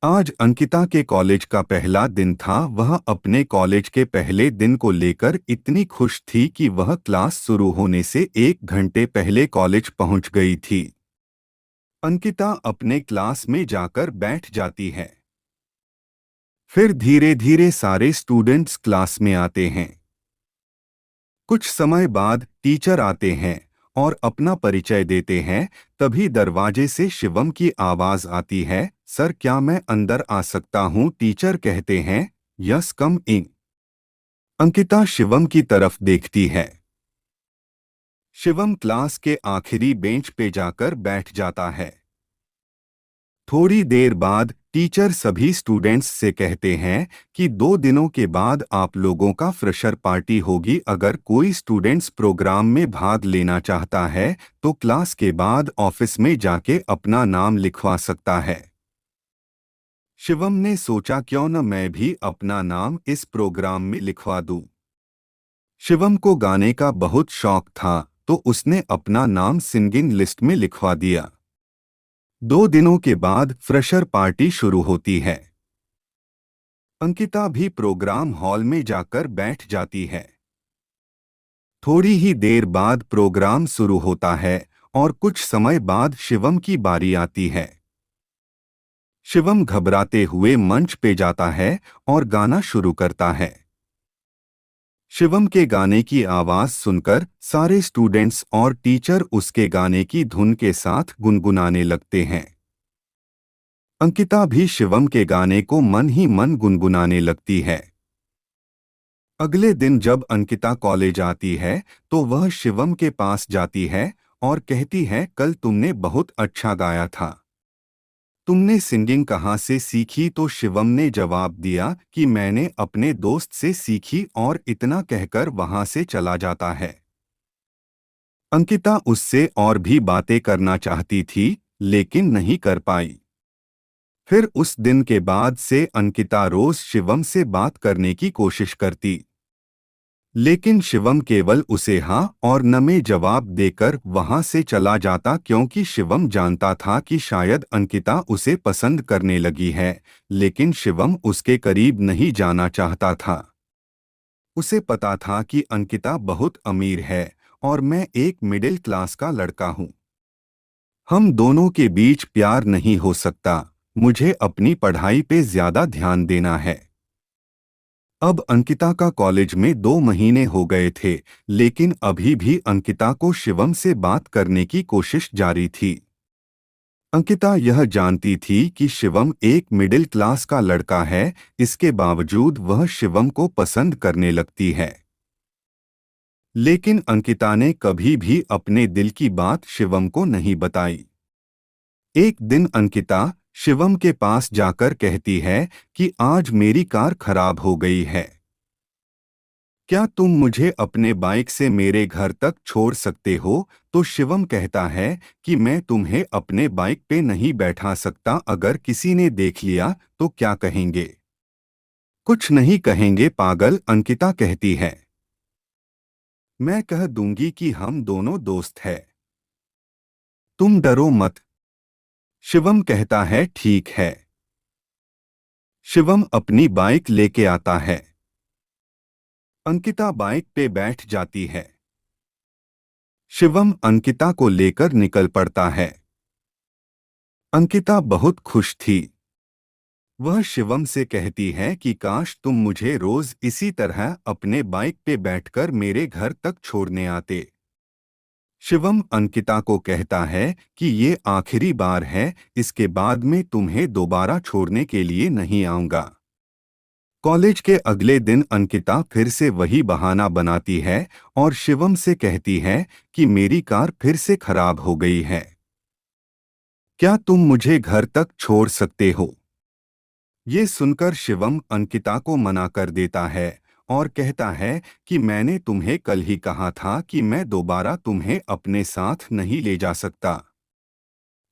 आज अंकिता के कॉलेज का पहला दिन था। वह अपने कॉलेज के पहले दिन को लेकर इतनी खुश थी कि वह क्लास शुरू होने से 1 घंटे पहले कॉलेज पहुंच गई थी। अंकिता अपने क्लास में जाकर बैठ जाती है। फिर धीरे धीरे सारे स्टूडेंट्स क्लास में आते हैं। कुछ समय बाद टीचर आते हैं और अपना परिचय देते हैं। तभी दरवाजे से शिवम की आवाज आती है, सर क्या मैं अंदर आ सकता हूँ? टीचर कहते हैं, यस कम इन। अंकिता शिवम की तरफ देखती है। शिवम क्लास के आखिरी बेंच पे जाकर बैठ जाता है। थोड़ी देर बाद टीचर सभी स्टूडेंट्स से कहते हैं कि 2 दिनों के बाद आप लोगों का फ्रेशर पार्टी होगी। अगर कोई स्टूडेंट्स प्रोग्राम में भाग लेना चाहता है तो क्लास के बाद ऑफिस में जाके अपना नाम लिखवा सकता है। शिवम ने सोचा, क्यों न मैं भी अपना नाम इस प्रोग्राम में लिखवा दूं। शिवम को गाने का बहुत शौक था तो उसने अपना नाम सिंगिंग लिस्ट में लिखवा दिया। 2 दिनों के बाद फ्रेशर पार्टी शुरू होती है। अंकिता भी प्रोग्राम हॉल में जाकर बैठ जाती है। थोड़ी ही देर बाद प्रोग्राम शुरू होता है और कुछ समय बाद शिवम की बारी आती है। शिवम घबराते हुए मंच पे जाता है और गाना शुरू करता है। शिवम के गाने की आवाज सुनकर सारे स्टूडेंट्स और टीचर उसके गाने की धुन के साथ गुनगुनाने लगते हैं। अंकिता भी शिवम के गाने को मन ही मन गुनगुनाने लगती है। अगले दिन जब अंकिता कॉलेज आती है तो वह शिवम के पास जाती है और कहती है, कल तुमने बहुत अच्छा गाया था। तुमने सिंगिंग कहाँ से सीखी? तो शिवम ने जवाब दिया कि मैंने अपने दोस्त से सीखी, और इतना कहकर वहां से चला जाता है। अंकिता उससे और भी बातें करना चाहती थी लेकिन नहीं कर पाई। फिर उस दिन के बाद से अंकिता रोज शिवम से बात करने की कोशिश करती, लेकिन शिवम केवल उसे हाँ और न में जवाब देकर वहां से चला जाता, क्योंकि शिवम जानता था कि शायद अंकिता उसे पसंद करने लगी है, लेकिन शिवम उसके करीब नहीं जाना चाहता था। उसे पता था कि अंकिता बहुत अमीर है और मैं एक मिडिल क्लास का लड़का हूँ। हम दोनों के बीच प्यार नहीं हो सकता। मुझे अपनी पढ़ाई पे ज्यादा ध्यान देना है। अब अंकिता का कॉलेज में 2 महीने हो गए थे, लेकिन अभी भी अंकिता को शिवम से बात करने की कोशिश जारी थी। अंकिता यह जानती थी कि शिवम एक मिडिल क्लास का लड़का है, इसके बावजूद वह शिवम को पसंद करने लगती है। लेकिन अंकिता ने कभी भी अपने दिल की बात शिवम को नहीं बताई। एक दिन अंकिता शिवम के पास जाकर कहती है कि आज मेरी कार खराब हो गई है। क्या तुम मुझे अपने बाइक से मेरे घर तक छोड़ सकते हो? तो शिवम कहता है कि मैं तुम्हें अपने बाइक पे नहीं बैठा सकता। अगर किसी ने देख लिया तो क्या कहेंगे? कुछ नहीं कहेंगे पागल, अंकिता कहती है। मैं कह दूंगी कि हम दोनों दोस्त हैं। तुम डरो मत। शिवम कहता है, ठीक है। शिवम अपनी बाइक लेके आता है। अंकिता बाइक पे बैठ जाती है। शिवम अंकिता को लेकर निकल पड़ता है। अंकिता बहुत खुश थी। वह शिवम से कहती है कि काश तुम मुझे रोज इसी तरह अपने बाइक पे बैठकर मेरे घर तक छोड़ने आते। शिवम अंकिता को कहता है कि ये आखिरी बार है, इसके बाद में तुम्हें दोबारा छोड़ने के लिए नहीं आऊंगा। कॉलेज के अगले दिन अंकिता फिर से वही बहाना बनाती है और शिवम से कहती है कि मेरी कार फिर से खराब हो गई है। क्या तुम मुझे घर तक छोड़ सकते हो? ये सुनकर शिवम अंकिता को मना कर देता है और कहता है कि मैंने तुम्हें कल ही कहा था कि मैं दोबारा तुम्हें अपने साथ नहीं ले जा सकता।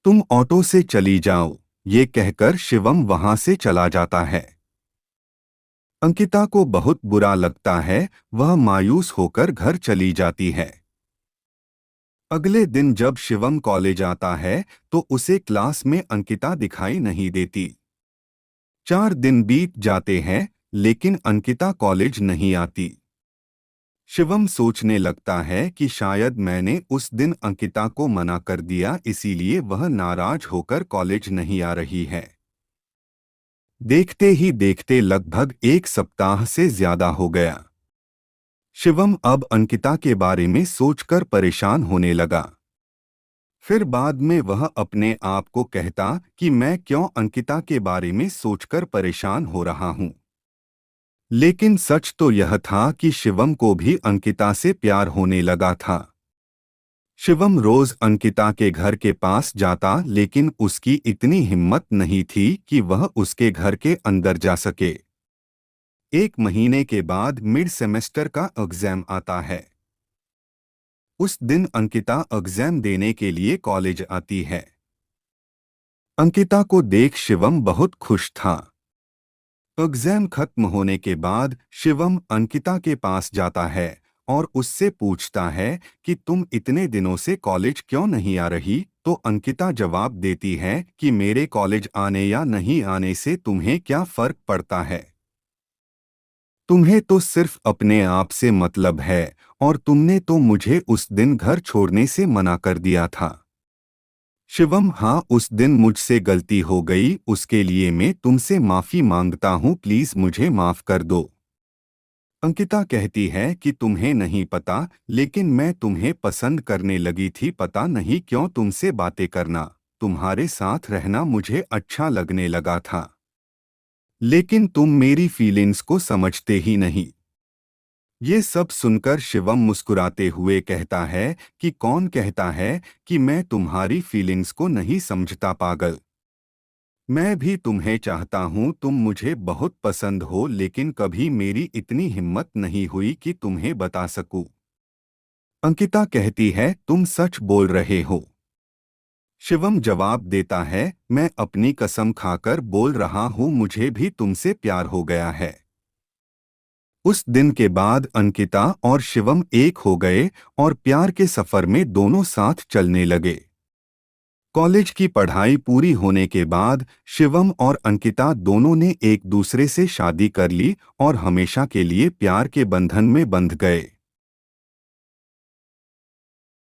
तुम ऑटो से चली जाओ। ये कहकर शिवम वहां से चला जाता है। अंकिता को बहुत बुरा लगता है, वह मायूस होकर घर चली जाती है। अगले दिन जब शिवम कॉलेज आता है तो उसे क्लास में अंकिता दिखाई नहीं देती। 4 दिन बीत जाते हैं, लेकिन अंकिता कॉलेज नहीं आती। शिवम सोचने लगता है कि शायद मैंने उस दिन अंकिता को मना कर दिया, इसीलिए वह नाराज होकर कॉलेज नहीं आ रही है। देखते ही देखते लगभग 1 सप्ताह से ज्यादा हो गया। शिवम अब अंकिता के बारे में सोचकर परेशान होने लगा। फिर बाद में वह अपने आप को कहता कि मैं क्यों अंकिता के बारे में सोचकर परेशान हो रहा हूं। लेकिन सच तो यह था कि शिवम को भी अंकिता से प्यार होने लगा था। शिवम रोज अंकिता के घर के पास जाता, लेकिन उसकी इतनी हिम्मत नहीं थी कि वह उसके घर के अंदर जा सके। 1 महीने के बाद मिड सेमेस्टर का एग्जाम आता है। उस दिन अंकिता एग्जाम देने के लिए कॉलेज आती है। अंकिता को देख शिवम बहुत खुश था। एग्जाम खत्म होने के बाद शिवम अंकिता के पास जाता है और उससे पूछता है कि तुम इतने दिनों से कॉलेज क्यों नहीं आ रही। तो अंकिता जवाब देती है कि मेरे कॉलेज आने या नहीं आने से तुम्हें क्या फर्क पड़ता है। तुम्हें तो सिर्फ अपने आप से मतलब है, और तुमने तो मुझे उस दिन घर छोड़ने से मना कर दिया था। शिवम, हाँ, उस दिन मुझसे गलती हो गई, उसके लिए मैं तुमसे माफी मांगता हूँ, प्लीज मुझे माफ कर दो। अंकिता कहती है कि तुम्हें नहीं पता, लेकिन मैं तुम्हें पसंद करने लगी थी। पता नहीं क्यों तुमसे बातें करना, तुम्हारे साथ रहना मुझे अच्छा लगने लगा था। लेकिन तुम मेरी फीलिंग्स को समझते ही नहीं। ये सब सुनकर शिवम मुस्कुराते हुए कहता है कि कौन कहता है कि मैं तुम्हारी फीलिंग्स को नहीं समझता, पागल। मैं भी तुम्हें चाहता हूँ, तुम मुझे बहुत पसंद हो, लेकिन कभी मेरी इतनी हिम्मत नहीं हुई कि तुम्हें बता सकूं। अंकिता कहती है, तुम सच बोल रहे हो। शिवम जवाब देता है, मैं अपनी कसम खाकर बोल रहा हूँ, मुझे भी तुमसे प्यार हो गया है। उस दिन के बाद अंकिता और शिवम एक हो गए और प्यार के सफर में दोनों साथ चलने लगे। कॉलेज की पढ़ाई पूरी होने के बाद शिवम और अंकिता दोनों ने एक दूसरे से शादी कर ली और हमेशा के लिए प्यार के बंधन में बंध गए।